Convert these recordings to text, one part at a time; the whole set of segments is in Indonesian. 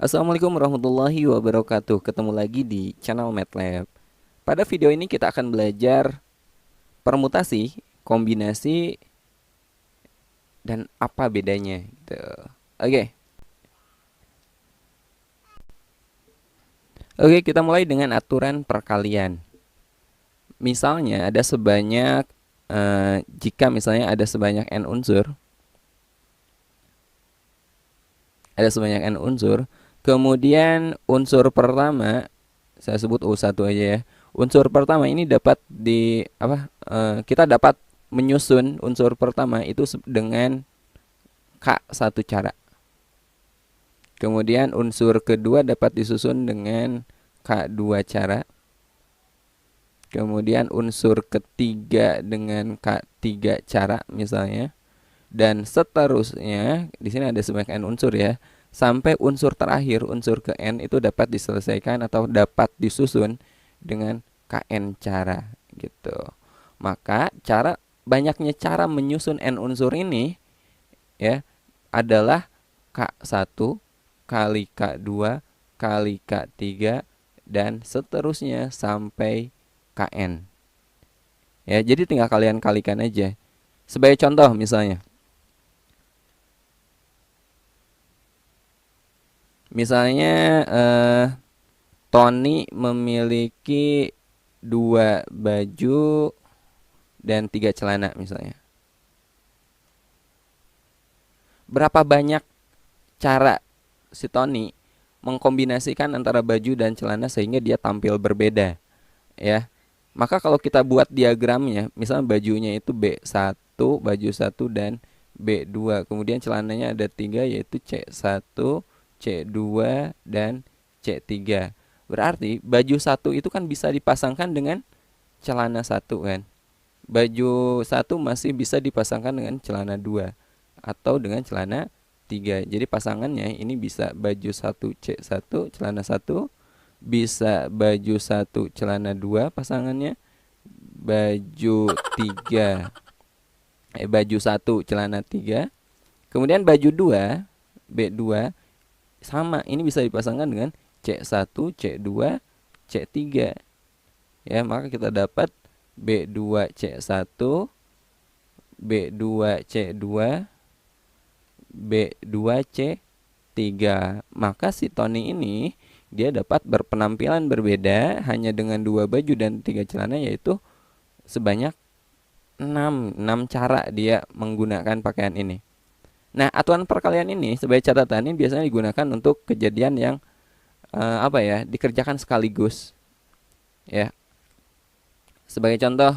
Assalamualaikum warahmatullahi wabarakatuh. Ketemu lagi di channel MATLAB. Pada video ini kita akan belajar permutasi, kombinasi, dan apa bedanya gitu. Oke. Oke, kita mulai dengan aturan perkalian. Misalnya jika misalnya ada sebanyak n unsur, kemudian unsur pertama saya sebut U1 aja ya. Unsur pertama ini dapat kita dapat menyusun unsur pertama itu dengan K satu cara. Kemudian unsur kedua dapat disusun dengan K dua cara. Kemudian unsur ketiga dengan K tiga cara misalnya. Dan seterusnya, di sini ada sebanyak n unsur ya. Sampai unsur terakhir, unsur ke n itu dapat diselesaikan atau dapat disusun dengan kn cara gitu. Maka banyaknya cara menyusun n unsur ini ya adalah K1 kali K2 kali K3 dan seterusnya sampai Kn. Ya, jadi tinggal kalian kalikan aja. Sebagai contoh misalnya. Misalnya Tony memiliki 2 baju dan 3 celana misalnya. Berapa banyak cara si Tony mengkombinasikan antara baju dan celana sehingga dia tampil berbeda ya. Maka kalau kita buat diagramnya, misalnya bajunya itu B1, baju 1 dan B2. Kemudian celananya ada 3 yaitu C1, C2 dan C3. Berarti baju 1 itu kan bisa dipasangkan dengan celana 1 kan. Baju 1 masih bisa dipasangkan dengan celana 2 atau dengan celana 3. Jadi pasangannya ini bisa baju 1 C1 celana 1, bisa baju 1 celana 2 pasangannya, baju 1 celana 3, kemudian baju 2 B2 sama, ini bisa dipasangkan dengan C1 C2 C3 ya. Maka kita dapat B2 C1 B2 C2 B2 C3. Maka si Tony ini dia dapat berpenampilan berbeda hanya dengan 2 baju dan 3 celana, yaitu sebanyak 6 cara dia menggunakan pakaian ini. Nah, aturan perkalian ini sebagai catatan ini biasanya digunakan untuk kejadian yang dikerjakan sekaligus ya. Sebagai contoh,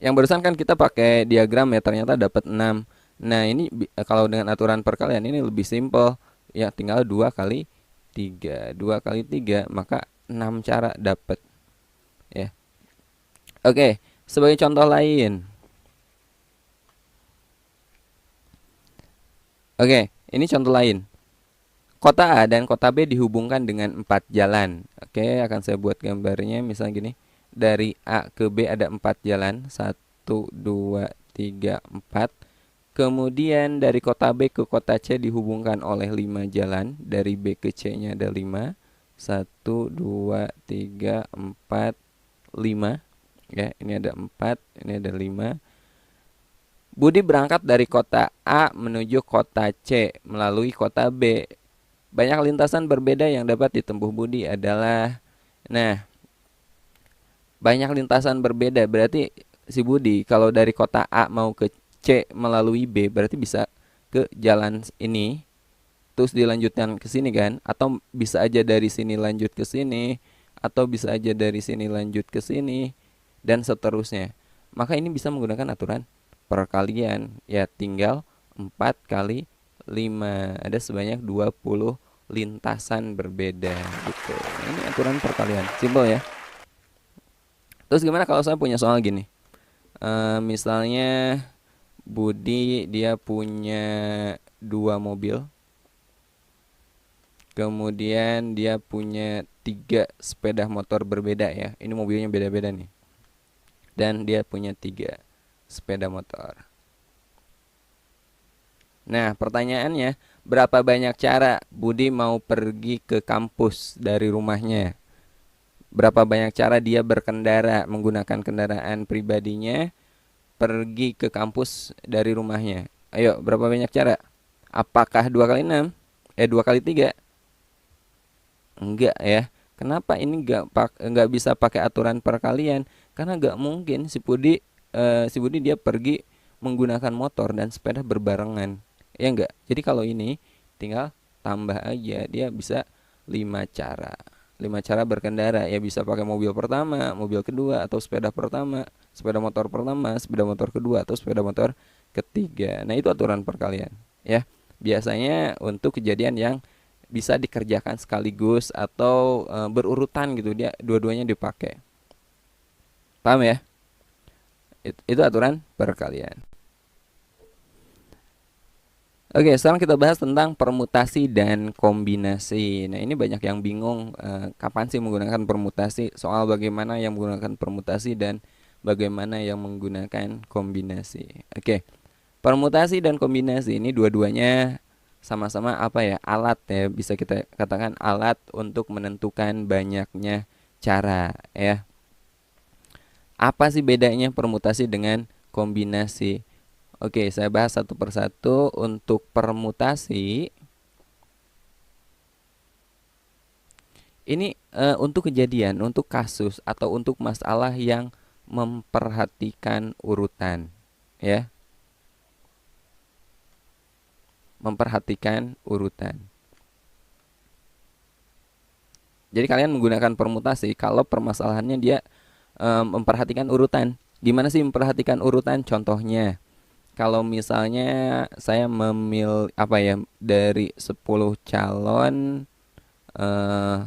yang barusan kan kita pakai diagram ya, ternyata dapat 6. Nah, ini kalau dengan aturan perkalian ini lebih simpel ya, tinggal 2 kali 3. 2 kali 3 maka 6 cara dapat ya. Oke, sebagai contoh lain. Oke, ini contoh lain. Kota A dan kota B dihubungkan dengan 4 jalan. Oke, akan saya buat gambarnya misalnya gini. Dari A ke B ada 4 jalan. 1, 2, 3, 4. Kemudian dari kota B ke kota C dihubungkan oleh 5 jalan. Dari B ke C-nya ada 5. 1, 2, 3, 4, 5. Ya, ini ada 4, ini ada 5. Budi berangkat dari kota A menuju kota C melalui kota B. Banyak lintasan berbeda yang dapat ditempuh Budi adalah, nah, banyak lintasan berbeda berarti si Budi kalau dari kota A mau ke C melalui B berarti bisa ke jalan ini terus dilanjutkan ke sini kan, atau bisa aja dari sini lanjut ke sini, atau bisa aja dari sini lanjut ke sini dan seterusnya. Maka ini bisa menggunakan aturan perkalian ya, tinggal 4 kali 5 ada sebanyak 20 lintasan berbeda gitu. Ini aturan perkalian, simpel ya. Terus gimana kalau saya punya soal gini? Misalnya Budi dia punya 2 mobil, kemudian dia punya 3 sepeda motor berbeda ya. Ini mobilnya beda-beda nih. Dan dia punya 3 sepeda motor. Nah, pertanyaannya, berapa banyak cara Budi mau pergi ke kampus dari rumahnya? Berapa banyak cara dia berkendara menggunakan kendaraan pribadinya pergi ke kampus dari rumahnya? Ayo, berapa banyak cara? Apakah 2 kali 6? 2 kali 3? Enggak ya. Kenapa ini enggak bisa pakai aturan perkalian? Karena enggak mungkin si Budi dia pergi menggunakan motor dan sepeda berbarengan. Ya enggak? Jadi kalau ini tinggal tambah aja, dia bisa 5 cara. 5 cara berkendara, ya bisa pakai mobil pertama, mobil kedua, atau sepeda pertama, sepeda motor pertama, sepeda motor kedua, atau sepeda motor ketiga. Nah, itu aturan perkalian ya. Biasanya untuk kejadian yang bisa dikerjakan sekaligus atau berurutan gitu, dia dua-duanya dipakai. Paham ya? Itu aturan perkalian. Oke, sekarang kita bahas tentang permutasi dan kombinasi. Nah, ini banyak yang bingung kapan sih menggunakan permutasi, soal bagaimana yang menggunakan permutasi dan bagaimana yang menggunakan kombinasi. Oke, permutasi dan kombinasi ini dua-duanya sama-sama apa ya? Alat ya, bisa kita katakan alat untuk menentukan banyaknya cara ya. Apa sih bedanya permutasi dengan kombinasi? Oke, saya bahas satu persatu. Untuk permutasi, ini untuk kejadian, untuk kasus, atau untuk masalah yang memperhatikan urutan, ya, memperhatikan urutan. Jadi kalian menggunakan permutasi kalau permasalahannya dia memperhatikan urutan. Gimana sih memperhatikan urutan? Contohnya, kalau misalnya saya apa ya, dari 10 calon, eh,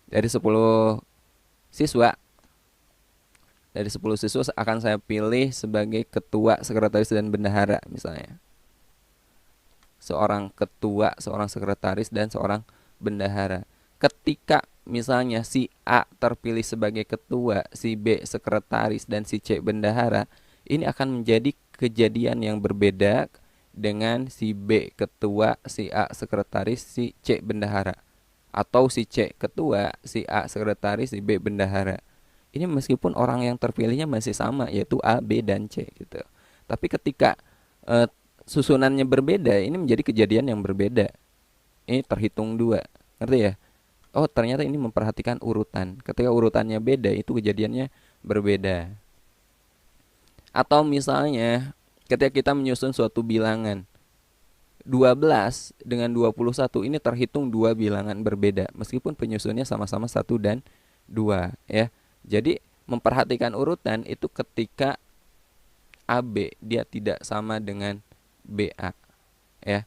dari 10 siswa, akan saya pilih sebagai ketua, sekretaris, dan bendahara misalnya. Seorang ketua, seorang sekretaris, dan seorang bendahara. Ketika misalnya si A terpilih sebagai ketua, si B sekretaris, dan si C bendahara, ini akan menjadi kejadian yang berbeda dengan si B ketua, si A sekretaris, si C bendahara, atau si C ketua, si A sekretaris, si B bendahara. Ini meskipun orang yang terpilihnya masih sama, yaitu A, B, dan C gitu. Tapi ketika eh, susunannya berbeda, ini menjadi kejadian yang berbeda. Ini terhitung dua, ngerti ya? Oh, ternyata ini memperhatikan urutan. Ketika urutannya beda, itu kejadiannya berbeda. Atau misalnya ketika kita menyusun suatu bilangan 12 dengan 21, ini terhitung dua bilangan berbeda meskipun penyusunnya sama-sama 1 dan 2 ya. Jadi memperhatikan urutan itu ketika AB dia tidak sama dengan BA ya.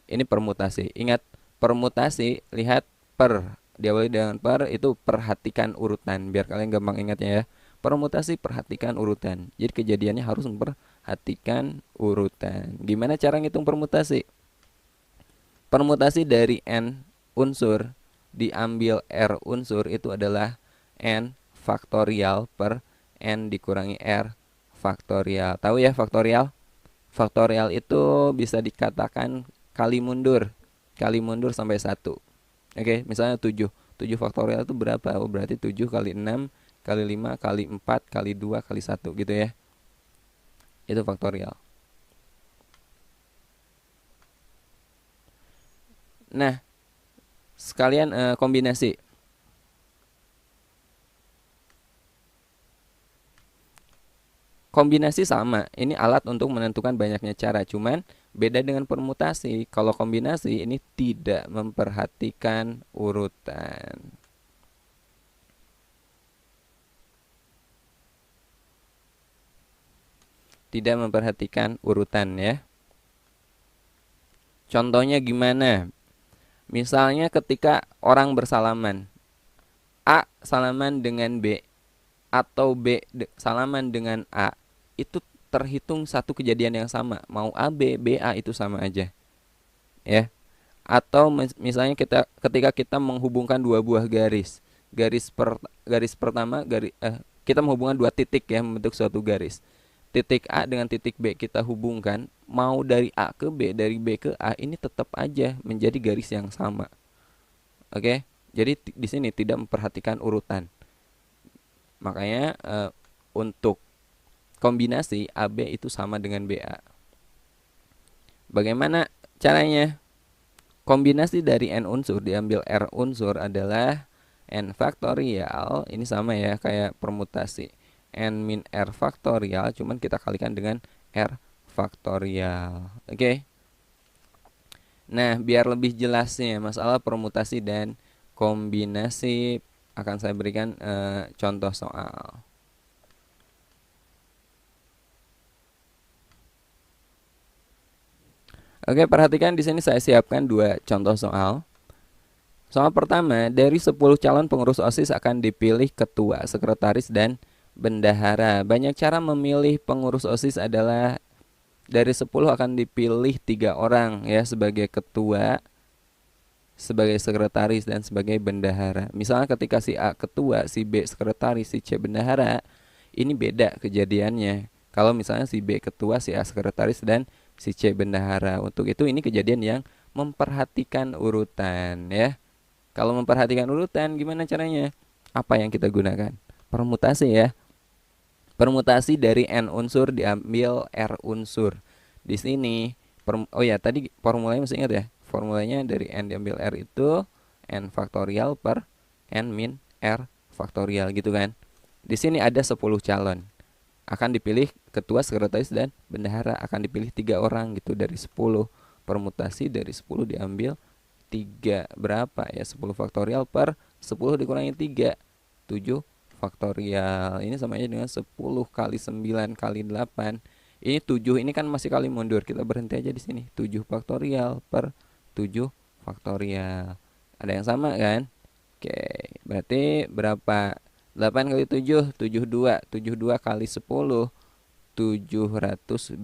Ini permutasi. Ingat, permutasi lihat per, diawali dengan per, itu perhatikan urutan biar kalian gampang ingatnya ya. Permutasi perhatikan urutan. Jadi kejadiannya harus memperhatikan urutan. Gimana cara ngitung permutasi? Permutasi dari n unsur diambil r unsur itu adalah n faktorial per n dikurangi r faktorial. Tahu ya faktorial? Faktorial itu bisa dikatakan kali mundur. Kali mundur sampai 1. Oke, misalnya 7. 7 faktorial itu berapa? Oh, berarti 7 kali 6 kali 5 kali 4 kali 2 kali 1 gitu ya. Itu faktorial. Nah, sekalian kombinasi. Kombinasi sama, ini alat untuk menentukan banyaknya cara, cuman beda dengan permutasi. Kalau kombinasi ini tidak memperhatikan urutan. Tidak memperhatikan urutan ya. Contohnya gimana? Misalnya ketika orang bersalaman, A salaman dengan B atau B salaman dengan A, itu terhitung satu kejadian yang sama. Mau A B, B A itu sama aja. Ya. Atau misalnya ketika kita menghubungkan dua buah garis. Garis pertama kita menghubungkan dua titik ya membentuk suatu garis. titik A dengan titik B kita hubungkan, mau dari A ke B, dari B ke A, ini tetap aja menjadi garis yang sama. Oke, jadi di sini tidak memperhatikan urutan. Makanya untuk kombinasi AB itu sama dengan BA. Bagaimana caranya? Kombinasi dari n unsur diambil r unsur adalah n faktorial. Ini sama ya kayak permutasi. N min r faktorial, cuman kita kalikan dengan r faktorial. Oke. Nah, biar lebih jelasnya masalah permutasi dan kombinasi akan saya berikan contoh soal. Oke, perhatikan di sini saya siapkan dua contoh soal. Soal pertama, dari 10 calon pengurus OSIS akan dipilih ketua, sekretaris, dan bendahara. Banyak cara memilih pengurus OSIS adalah dari 10 akan dipilih 3 orang ya sebagai ketua, sebagai sekretaris, dan sebagai bendahara. Misalnya ketika si A ketua, si B sekretaris, si C bendahara, ini beda kejadiannya. Kalau misalnya si B ketua, si A sekretaris, dan si C bendahara. Untuk itu ini kejadian yang memperhatikan urutan ya. Kalau memperhatikan urutan gimana caranya? Apa yang kita gunakan? Permutasi ya. Permutasi dari n unsur diambil r unsur. Di sini oh ya tadi formulanya masih ingat ya? Formulanya dari n diambil r itu n faktorial per n min r faktorial gitu kan. Di sini ada 10 calon. Akan dipilih ketua, sekretaris, dan bendahara. Akan dipilih 3 orang gitu dari 10. Permutasi dari 10 diambil 3 berapa ya? 10 faktorial per 10 dikurangi 3, 7 faktorial. Ini sama aja dengan 10 kali 9 kali 8. Ini 7, ini kan masih kali mundur. Kita berhenti aja di sini. 7 faktorial per 7 faktorial. Ada yang sama kan? Oke, berarti berapa? 8 kali 7, 72. 72 kali 10, 720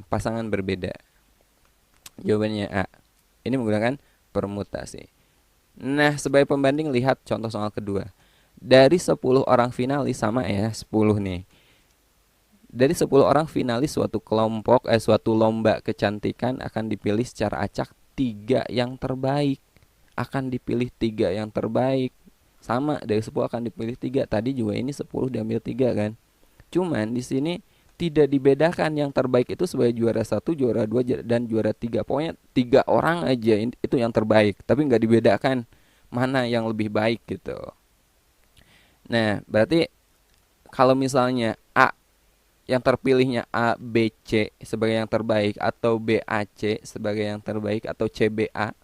pasangan berbeda. Jawabannya A. Ini menggunakan permutasi. Nah, sebagai pembanding lihat contoh soal kedua. Dari 10 orang finalis, sama ya, 10 nih. Dari 10 orang finalis suatu suatu lomba kecantikan akan dipilih secara acak 3 yang terbaik. Akan dipilih 3 yang terbaik. Sama, dari 10 akan dipilih 3. Tadi juga ini 10 diambil 3 kan. Cuman di sini tidak dibedakan yang terbaik itu sebagai juara 1, juara 2, dan juara 3. Pokoknya 3 orang aja itu yang terbaik. Tapi nggak dibedakan mana yang lebih baik gitu. Nah, berarti kalau misalnya A yang terpilihnya A, B, C sebagai yang terbaik, atau B, A, C sebagai yang terbaik, atau C, B, A,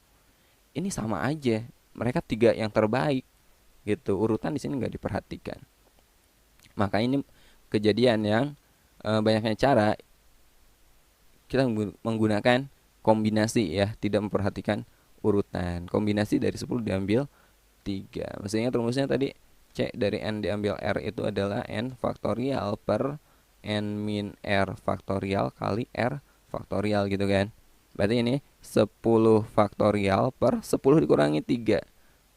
ini sama aja. Mereka 3 yang terbaik gitu. Urutan di sini nggak diperhatikan. Maka ini kejadian yang banyaknya cara kita menggunakan kombinasi ya, tidak memperhatikan urutan. Kombinasi dari 10 diambil 3. Maksudnya rumusnya tadi C dari n diambil r itu adalah n faktorial per n min r faktorial kali r faktorial gitu kan. Berarti ini 10 faktorial per 10 dikurangi 3,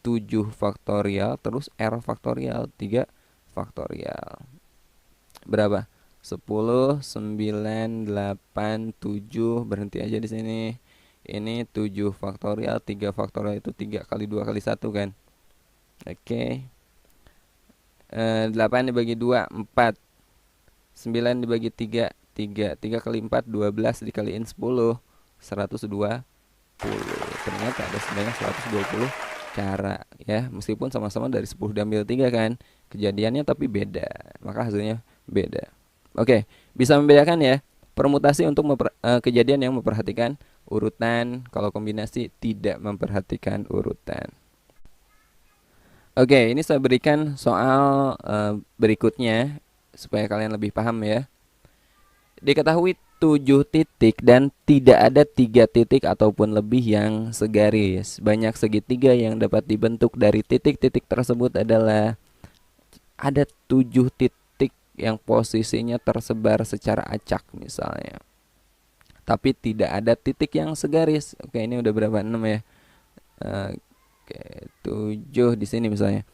7 faktorial terus r faktorial 3 faktorial. Berapa? 10, 9, 8, 7, berhenti aja di sini. Ini 7 faktorial, 3 faktorial itu 3 kali 2 kali 1 kan. Oke. 8 dibagi 2, 4. 9 dibagi 3, 3. 3 kali 4, 12 dikaliin 10, 120. Ternyata ada sebanyak 120 cara ya. Meskipun sama-sama dari 10 diambil 3 kan. Kejadiannya tapi beda. Maka hasilnya beda. Oke, bisa membedakan ya. Permutasi untuk kejadian yang memperhatikan urutan. Kalau kombinasi tidak memperhatikan urutan. Oke, ini saya berikan soal berikutnya supaya kalian lebih paham ya. Diketahui 7 titik dan tidak ada 3 titik ataupun lebih yang segaris. Banyak segitiga yang dapat dibentuk dari titik-titik tersebut adalah ada 7 titik yang posisinya tersebar secara acak misalnya. Tapi tidak ada titik yang segaris. Oke, ini udah berapa? 6 ya. Oke, 7 di sini misalnya.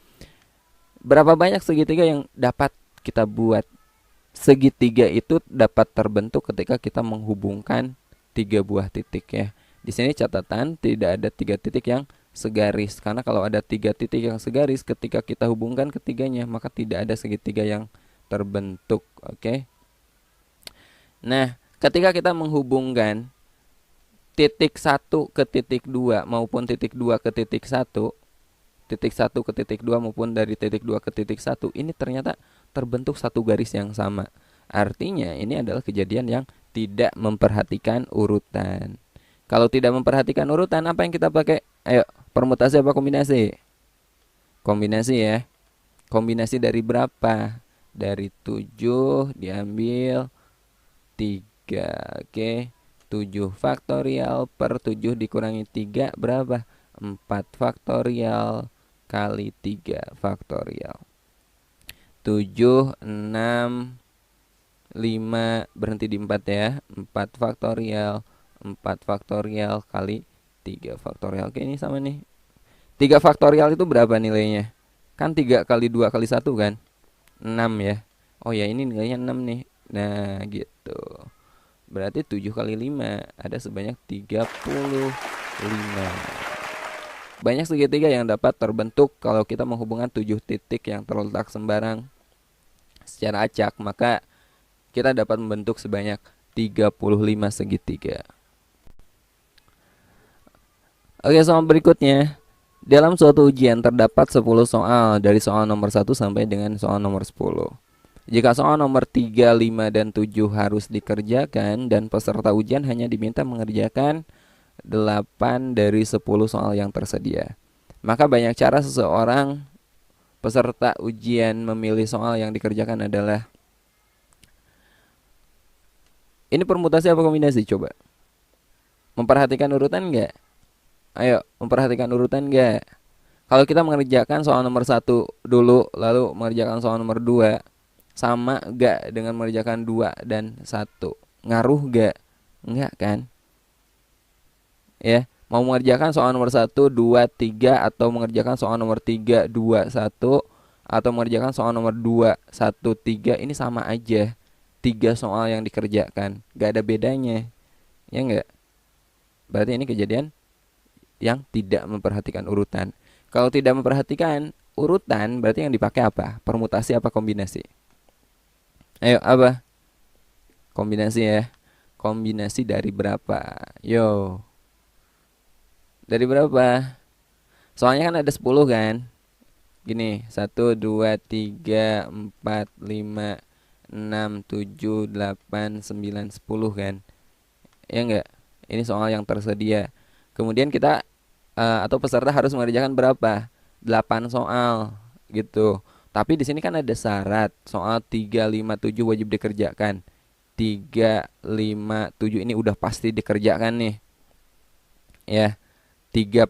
Berapa banyak segitiga yang dapat kita buat segitiga itu dapat terbentuk ketika kita menghubungkan 3 buah titik ya. Di sini catatan tidak ada 3 titik yang segaris, karena kalau ada 3 titik yang segaris ketika kita hubungkan ketiganya maka tidak ada segitiga yang terbentuk. Oke. Nah, ketika kita menghubungkan titik 1 ke titik 2 maupun titik 2 ke titik 1, titik 1 ke titik 2 maupun dari titik 2 ke titik 1, ini ternyata terbentuk satu garis yang sama. Artinya ini adalah kejadian yang tidak memperhatikan urutan. Kalau tidak memperhatikan urutan, apa yang kita pakai? Ayo, permutasi apa kombinasi? Kombinasi ya. Kombinasi dari berapa? Dari 7 diambil 3. Oke. 7 faktorial per 7 dikurangi 3 berapa? 4 faktorial kali 3 faktorial. 7, 6, 5, berhenti di 4 ya. 4 faktorial, 4 faktorial kali 3 faktorial. Oke, ini sama nih. 3 faktorial itu berapa nilainya? Kan 3 kali 2 kali 1 kan? 6 ya. Oh ya, ini nilainya 6 nih. Nah, gitu. Berarti 7 kali 5 ada sebanyak 35. Banyak segitiga yang dapat terbentuk kalau kita menghubungkan 7 titik yang terletak sembarang secara acak, maka kita dapat membentuk sebanyak 35 segitiga. Oke, soal berikutnya. Dalam suatu ujian terdapat 10 soal dari soal nomor 1 sampai dengan soal nomor 10. Jika soal nomor 3, 5, dan 7 harus dikerjakan dan peserta ujian hanya diminta mengerjakan 8 dari 10 soal yang tersedia, maka banyak cara seseorang peserta ujian memilih soal yang dikerjakan adalah. Ini permutasi apa kombinasi? Coba. Memperhatikan urutan enggak? Ayo, memperhatikan urutan enggak? Kalau kita mengerjakan soal nomor 1 dulu, lalu mengerjakan soal nomor 2, sama gak dengan mengerjakan 2 dan 1? Ngaruh gak? Enggak kan? Ya, mau mengerjakan soal nomor 1, 2, 3, atau mengerjakan soal nomor 3, 2, 1, atau mengerjakan soal nomor 2, 1, 3, ini sama aja. 3 soal yang dikerjakan, gak ada bedanya. Ya enggak? Berarti ini kejadian yang tidak memperhatikan urutan. Kalau tidak memperhatikan urutan, berarti yang dipakai apa? Permutasi apa kombinasi? Ayo, apa? Kombinasi ya. Kombinasi dari berapa? Yo. Dari berapa? Soalnya kan ada 10 kan? Gini, 1, 2, 3, 4, 5, 6, 7, 8, 9, 10 kan? Ya enggak? Ini soal yang tersedia. Kemudian kita atau peserta harus mengerjakan berapa? 8 soal gitu. Tapi di sini kan ada syarat. Soal 3, 5, 7 wajib dikerjakan. 3, 5, 7 ini udah pasti dikerjakan nih. Ya. 3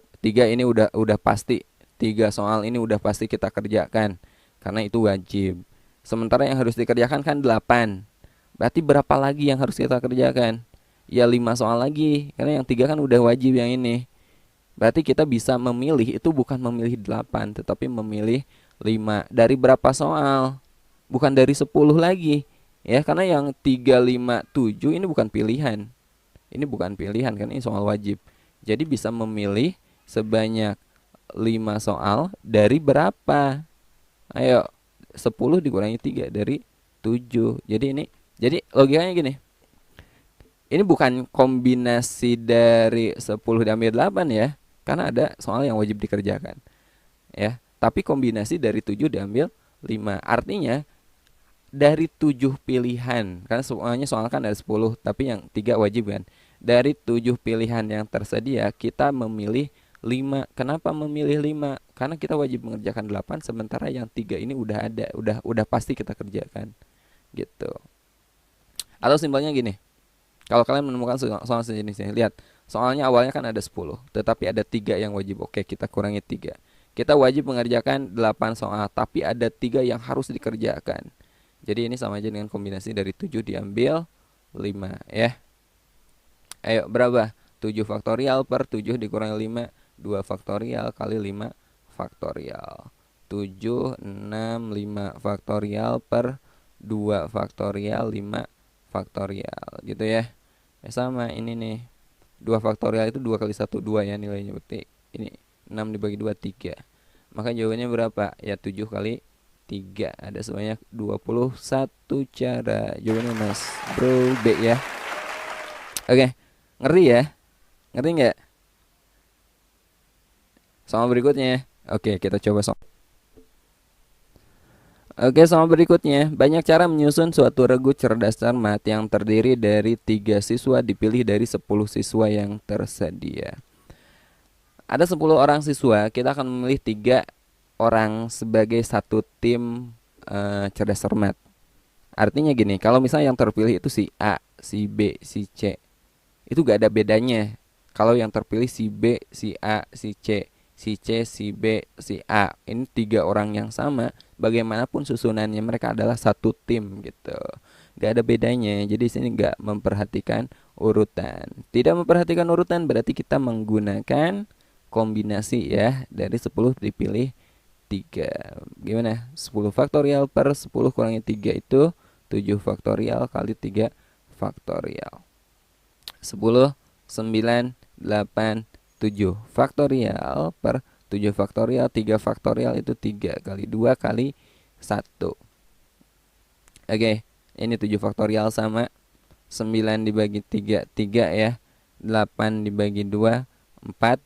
ini udah pasti. 3 soal ini udah pasti kita kerjakan karena itu wajib. Sementara yang harus dikerjakan kan 8. Berarti berapa lagi yang harus kita kerjakan? Ya 5 soal lagi. Karena yang 3 kan udah wajib yang ini. Berarti kita bisa memilih, itu bukan memilih 8, tetapi memilih 5. Dari berapa soal? Bukan dari 10 lagi. Ya, karena yang 3, 5, 7 ini bukan pilihan. Ini bukan pilihan, karena ini soal wajib. Jadi bisa memilih sebanyak 5 soal dari berapa? Ayo, 10 dikurangi 3 dari 7. Jadi logikanya gini. Ini bukan kombinasi dari 10 diambil 8 ya. Karena ada soal yang wajib dikerjakan. Ya, tapi kombinasi dari 7 diambil 5. Artinya dari 7 pilihan, karena semuanya soal kan ada 10, tapi yang 3 wajib kan. Dari 7 pilihan yang tersedia, kita memilih 5. Kenapa memilih 5? Karena kita wajib mengerjakan 8, sementara yang 3 ini udah ada, udah pasti kita kerjakan. Gitu. Atau simpelnya gini. Kalau kalian menemukan soal sejenisnya, lihat, soalnya awalnya kan ada 10, tetapi ada 3 yang wajib. Oke, kita kurangi 3. Kita wajib mengerjakan 8 soal, tapi ada 3 yang harus dikerjakan. Jadi ini sama aja dengan kombinasi dari 7 diambil 5 ya. Ayo, berapa? 7 faktorial per 7 dikurangi 5, 2 faktorial kali 5 faktorial. 7, 6, 5 faktorial per 2 faktorial, 5 faktorial gitu ya. Sama ini nih. 2 faktorial itu 2 kali 1 2 ya nilainya, berarti ini 6 dibagi 2 3. Maka jawabannya berapa? Ya 7 kali 3. Ada sebanyak 21 cara. Jawabannya Mas Bro B ya. Oke. Ngerti ya? Ngerti nggak? Soal berikutnya. Oke, kita coba soal. Oke, soal berikutnya. Banyak cara menyusun suatu regu cerdas cermat yang terdiri dari 3 siswa dipilih dari 10 siswa yang tersedia. Ada 10 orang siswa, kita akan memilih 3 orang sebagai satu tim cerdas cermat. Artinya gini, kalau misalnya yang terpilih itu si A, si B, si C, itu gak ada bedanya. Kalau yang terpilih si B, si A, si C, si C, si B, si A, ini 3 orang yang sama, bagaimanapun susunannya mereka adalah satu tim gitu. Gak ada bedanya. Jadi sini gak memperhatikan urutan. Tidak memperhatikan urutan berarti kita menggunakan kombinasi ya. Dari 10 dipilih 3. Gimana? 10 faktorial per 10 kurangi 3 itu 7 faktorial kali 3 faktorial. 10, 9, 8, 7 faktorial per 7 faktorial. 3 faktorial itu 3 kali 2 kali 1. Oke, ini 7 faktorial sama 9 dibagi 3, 3 ya. 8 dibagi 2, 4.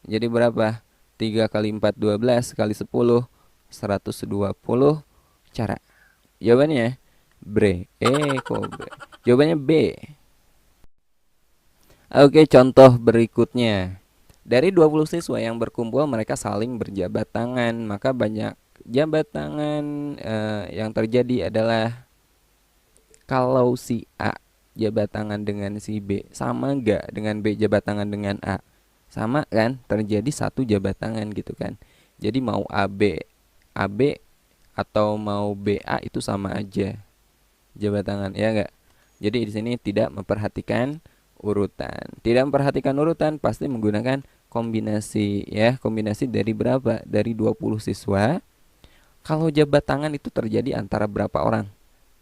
Jadi berapa? 3 kali 4, 12 kali 10, 120 cara. Jawabannya Jawabannya B. Oke, contoh berikutnya. Dari 20 siswa yang berkumpul, mereka saling berjabat tangan. Maka banyak jabat tangan yang terjadi adalah kalau si A jabat tangan dengan si B, sama nggak dengan B jabat tangan dengan A? Sama kan? Terjadi satu jabat tangan gitu kan. Jadi mau AB atau mau BA itu sama aja jabat tangan, ya nggak? Jadi di sini tidak memperhatikan urutan. Tidak memperhatikan urutan pasti menggunakan kombinasi ya. Kombinasi dari berapa? Dari 20 siswa. Kalau jabat tangan itu terjadi antara berapa orang?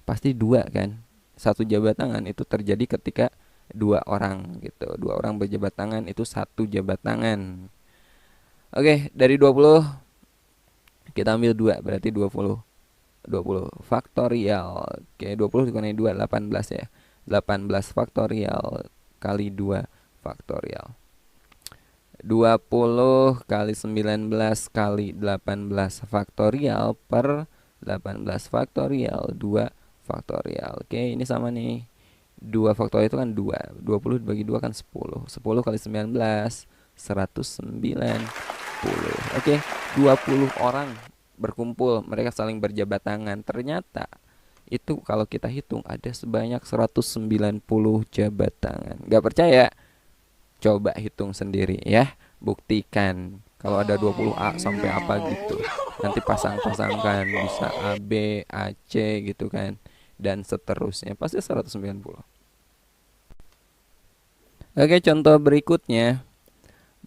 Pasti 2 kan. Satu jabat tangan itu terjadi ketika 2 orang gitu. 2 orang berjabat tangan itu satu jabat tangan. Oke, dari 20 kita ambil 2 berarti 20. 20 faktorial. Oke, 20 dikurangi 2 18 ya. 18 faktorial kali 2 faktorial. 20 kali 19 kali 18 faktorial per 18 faktorial 2 faktorial. Oke, ini sama nih. 2 faktorial itu kan 2. 20 dibagi 2 kan 10. 10 kali 19 190. Oke, 20 orang berkumpul, mereka saling berjabat tangan. Ternyata itu kalau kita hitung ada sebanyak 190 jabat tangan. Gak percaya? Coba hitung sendiri ya. Buktikan kalau ada 20A sampai apa gitu. Nanti pasang-pasangkan bisa AB, AC gitu kan. Dan seterusnya pasti 190. Oke, contoh berikutnya.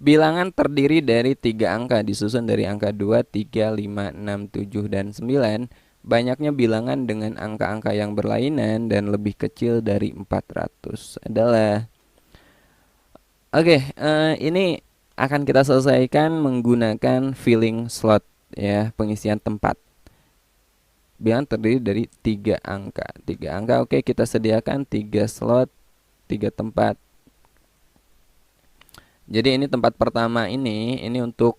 Bilangan terdiri dari 3 angka disusun dari angka 2, 3, 5, 6, 7, dan 9. Banyaknya bilangan dengan angka-angka yang berlainan dan lebih kecil dari 400 adalah. Oke, ini akan kita selesaikan menggunakan filling slot ya, pengisian tempat. Bilangan terdiri dari 3 angka. 3 angka, oke, kita sediakan 3 slot, 3 tempat. Jadi ini tempat pertama ini untuk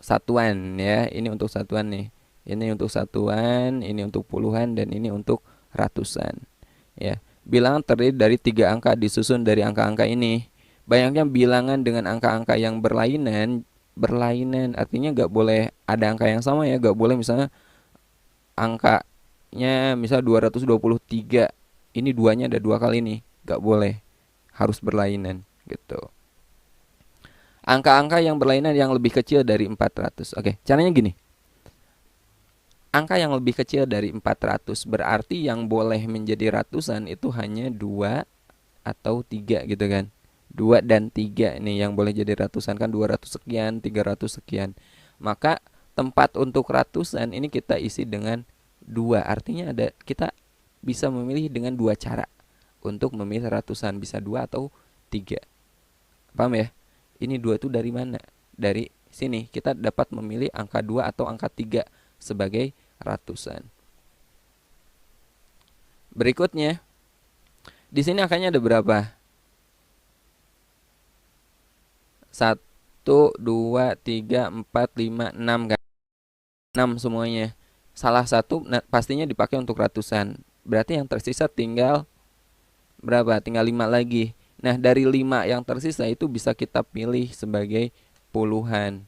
satuan ya. Ini untuk satuan nih. Ini untuk satuan, ini untuk puluhan, dan ini untuk ratusan. Ya. Bilangan terdiri dari 3 angka disusun dari angka-angka ini. Banyaknya bilangan dengan angka-angka yang berlainan. Berlainan artinya gak boleh ada angka yang sama ya. Gak boleh misalnya angkanya misal 223. Ini duanya ada 2 kali nih. Gak boleh. Harus berlainan gitu. Angka-angka yang berlainan yang lebih kecil dari 400. Oke, caranya gini. Angka yang lebih kecil dari 400 berarti yang boleh menjadi ratusan itu hanya 2 atau 3 gitu kan. 2 dan 3 nih yang boleh jadi ratusan kan, 200 sekian, 300 sekian. Maka tempat untuk ratusan ini kita isi dengan 2. Artinya kita bisa memilih dengan 2 cara untuk memilih ratusan, bisa 2 atau 3. Paham ya? Ini 2 itu dari mana? Dari sini kita dapat memilih angka 2 atau angka 3 sebagai ratusan. Berikutnya, di sini angkanya ada berapa? 1, 2, 3, 4, 5, 6 kan? 6 semuanya. Salah satu pastinya dipakai untuk ratusan. Berarti yang tersisa tinggal berapa? Tinggal 5 lagi. Nah, dari 5 yang tersisa itu bisa kita pilih sebagai puluhan.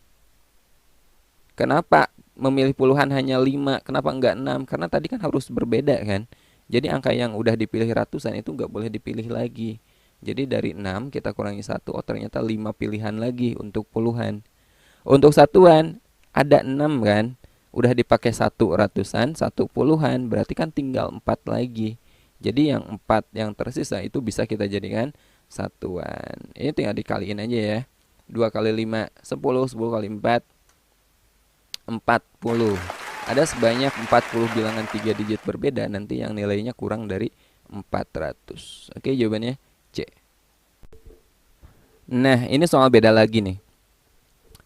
Kenapa memilih puluhan hanya 5? Kenapa enggak 6? Karena tadi kan harus berbeda kan. Jadi angka yang udah dipilih ratusan itu enggak boleh dipilih lagi. Jadi dari 6 kita kurangi 1, oh ternyata 5 pilihan lagi untuk puluhan. Untuk satuan ada 6 kan. Udah dipakai 1 ratusan, 1 puluhan, berarti kan tinggal 4 lagi. Jadi yang 4 yang tersisa itu bisa kita jadikan satuan. Ini tinggal dikaliin aja ya. 2 kali 5, 10, 10 kali 4, 40. Ada sebanyak 40 bilangan 3 digit berbeda, nanti yang nilainya kurang dari 400. Oke, jawabannya C. Nah, ini soal beda lagi nih.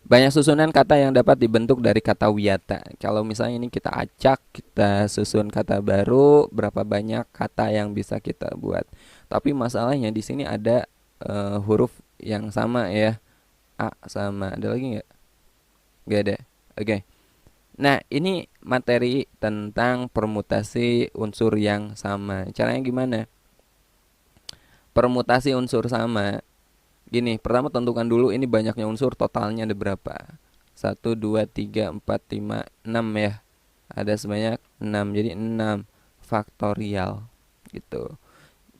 Banyak susunan kata yang dapat dibentuk dari kata wiyata. Kalau misalnya ini kita acak, kita susun kata baru, berapa banyak kata yang bisa kita buat. Tapi masalahnya di sini ada huruf yang sama ya. A sama. Ada lagi nggak? Nggak ada. Oke. Nah, ini materi tentang permutasi unsur yang sama. Caranya gimana? Permutasi unsur sama. Gini, pertama tentukan dulu ini banyaknya unsur, totalnya ada berapa. 1, 2, 3, 4, 5, 6 ya. Ada sebanyak 6, jadi 6 faktorial gitu.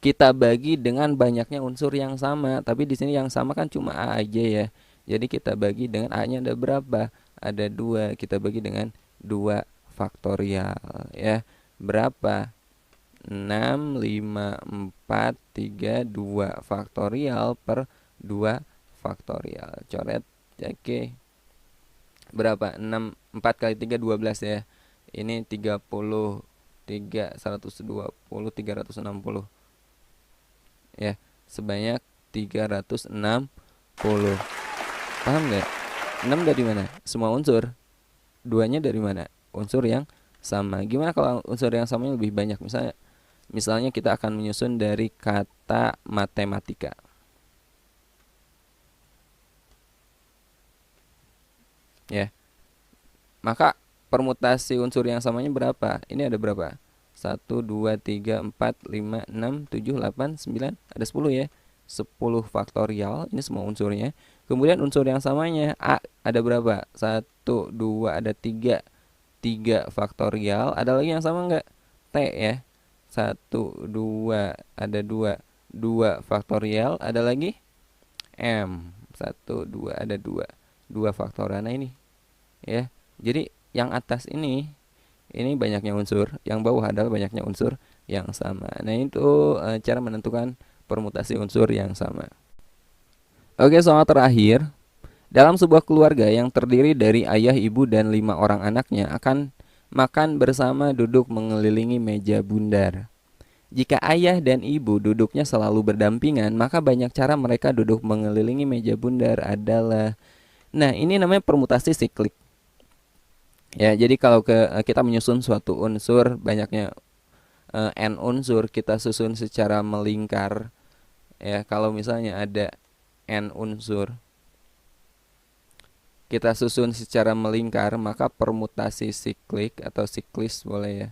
Kita bagi dengan banyaknya unsur yang sama, tapi di sini yang sama kan cuma A aja ya. Jadi kita bagi dengan A-nya ada berapa? Ada 2, kita bagi dengan 2 faktorial ya. Berapa? 6, 5, 4, 3, 2 faktorial per 2 faktorial. Coret. Oke. Berapa? 6, 4 kali 3 12 ya. Ini 30, 3, 120, 360. Ya, sebanyak 360. Paham nggak? 6 dari mana? Semua unsur. 2-nya dari mana? Unsur yang sama. Gimana kalau unsur yang samanya lebih banyak? Misalnya kita akan menyusun dari kata matematika. Ya. Maka permutasi unsur yang samanya berapa? Ini ada berapa? 1, 2, 3, 4, 5, 6, 7, 8, 9. Ada 10 ya. 10 faktorial. Ini semua unsurnya. Kemudian unsur yang samanya A ada berapa? 1, 2, ada 3. 3 faktorial. Ada lagi yang sama enggak? T ya. 1, 2, ada 2. 2 faktorial. Ada lagi? M. 1, 2, ada 2. 2 faktorial. Nah ini ya. Jadi yang atas ini banyaknya unsur, yang bawah adalah banyaknya unsur yang sama. Nah, itu cara menentukan permutasi unsur yang sama. Oke, soal terakhir. Dalam sebuah keluarga yang terdiri dari ayah, ibu, dan 5 orang anaknya akan makan bersama duduk mengelilingi meja bundar. Jika ayah dan ibu duduknya selalu berdampingan, maka banyak cara mereka duduk mengelilingi meja bundar adalah. Nah, ini namanya permutasi siklik. Ya, jadi kalau kita menyusun suatu unsur banyaknya n unsur, kita susun secara melingkar. Ya, kalau misalnya ada n unsur, kita susun secara melingkar, maka permutasi siklik atau siklis boleh ya.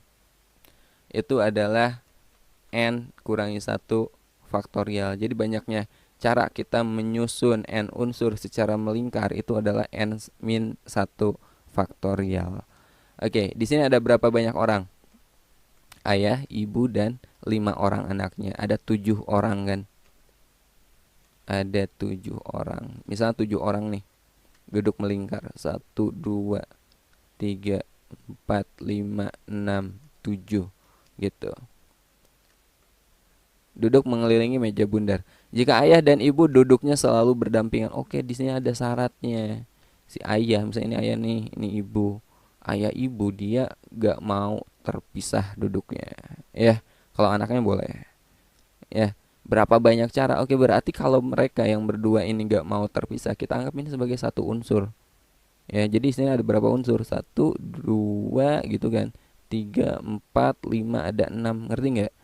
Itu adalah n kurangi 1 faktorial. Jadi banyaknya cara kita menyusun n unsur secara melingkar itu adalah n min 1 faktorial. Oke, di sini ada berapa banyak orang? Ayah, ibu, dan 5 orang anaknya. Ada 7 orang kan? Ada 7 orang. Misalnya 7 orang nih. Duduk melingkar. 1, 2, 3, 4, 5, 6, 7. Gitu. Duduk mengelilingi meja bundar. Jika ayah dan ibu duduknya selalu berdampingan. Oke, di sini ada syaratnya. si ayah, misalnya ini ayah nih, ini ibu. Ayah ibu dia gak mau terpisah duduknya. Ya, kalau anaknya boleh. Ya, berapa banyak cara? Oke, berarti kalau mereka yang berdua ini gak mau terpisah, kita anggap ini sebagai satu unsur. Ya, jadi di sini ada berapa unsur? Satu, dua, gitu kan. Tiga, empat, lima, ada enam. Ngerti nggak?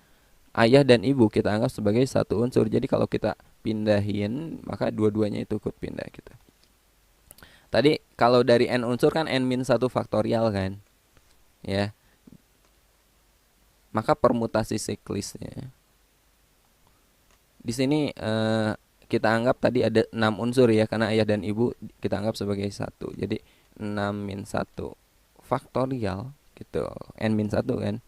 Ayah dan ibu kita anggap sebagai satu unsur. Jadi kalau kita pindahin, maka dua-duanya itu ikut pindah kita. Tadi kalau dari n unsur kan n min 1 faktorial kan, ya. Maka permutasi siklisnya di sini kita anggap tadi ada 6 unsur ya, karena ayah dan ibu kita anggap sebagai satu. Jadi 6 min 1 faktorial gitu, n min 1 kan.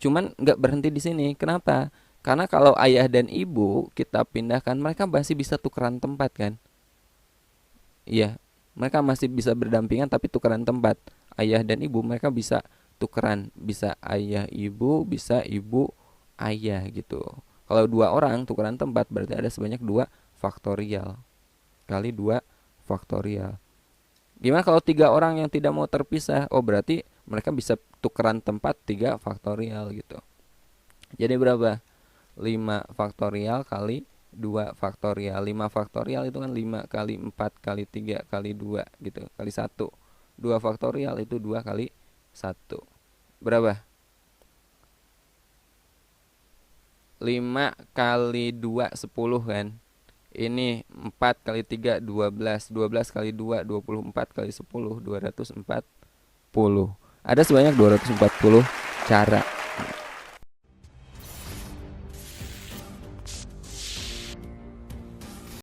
Cuman nggak berhenti di sini. Kenapa? Karena kalau ayah dan ibu kita pindahkan, mereka masih bisa tukeran tempat kan. Iya, mereka masih bisa berdampingan tapi tukeran tempat. Ayah dan ibu mereka bisa tukeran, bisa ayah ibu, bisa ibu ayah gitu. Kalau dua orang tukeran tempat berarti ada sebanyak 2 faktorial kali 2 faktorial. Gimana kalau 3 orang yang tidak mau terpisah? Oh, berarti mereka bisa tukeran tempat 3 faktorial gitu. Jadi berapa? 5 faktorial kali 2 faktorial. 5 faktorial itu kan 5 kali 4 kali 3 kali 2 gitu, kali 1. 2 faktorial itu 2 kali 1. Berapa? 5 kali 2 10 kan. Ini 4 kali 3 12. 12 kali 2 24 kali 10 240. Ada sebanyak 240 cara